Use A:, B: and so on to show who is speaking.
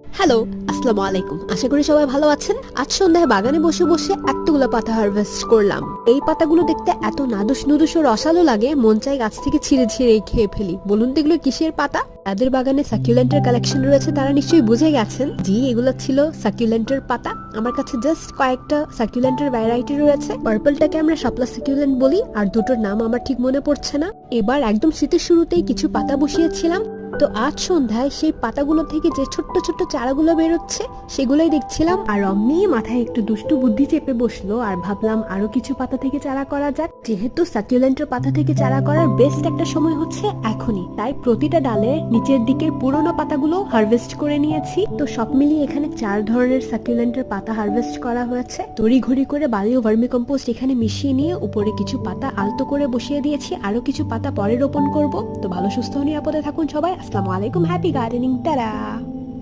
A: Hello, আসসালামু আলাইকুম। আশা করি সবাই ভালো আছেন। আজ সন্ধ্যায় বাগানে বসে বসে এতগুলো পাতা হারভেস্ট করলাম। এই পাতাগুলো দেখতে এত নাদুস নুদুস ও রসালো লাগে, মন চাই গাছ থেকে ছিঁড়ে ছিঁড়ে খেয়ে ফেলি। বলুন তো এগুলো কিসের পাতা? তাদের বাগানে সাকুলেন্টের কালেকশন রয়েছে, তারা নিশ্চয়ই বুঝে গেছেন। জি, এগুলো ছিল সাকুলেন্টের পাতা। আমার কাছে জাস্ট কয়েকটা সাকুলেন্টের ভ্যারাইটি রয়েছে। পার্পলটাকে আমরা শাপলা সাকুলেন্ট বলি, আর দুটোর নাম আমার ঠিক মনে পড়ছে না। এবার একদম শীতের শুরুতেই কিছু পাতা বসিয়েছিলাম। তো আজ সন্ধ্যায় সেই পাতাগুলো থেকে যে ছোট্ট ছোট্ট চারাগুলো বেরোচ্ছে সেগুলোই দেখছিলাম, আর অমনি মাথায় একটু দুষ্টু বুদ্ধি চেপে বসলো, আর ভাবলাম আরো কিছু পাতা থেকে চারা করা যাক। যেহেতু সাকুলেন্টের পাতা থেকে চারা করার বেস্ট একটা সময় হচ্ছে এখনই, তাই প্রতিটা ডালে নিচের দিকের পুরোনো পাতাগুলো হারভেস্ট করে নিয়েছি। তো সব মিলিয়ে এখানে 4 ধরনের সাকুলেন্টের পাতা হারভেস্ট করা হয়েছে। তড়িঘড়ি করে বালি ও ভার্মি কম্পোস্ট এখানে মিশিয়ে নিয়ে উপরে কিছু পাতা আলতো করে বসিয়ে দিয়েছি, আরো কিছু পাতা পরে রোপণ করব। তো ভালো সুস্থ নিরাপদে থাকুন সবাই। আসসালামু আলাইকুম, হ্যাপি গার্ডেনিং, টাটা।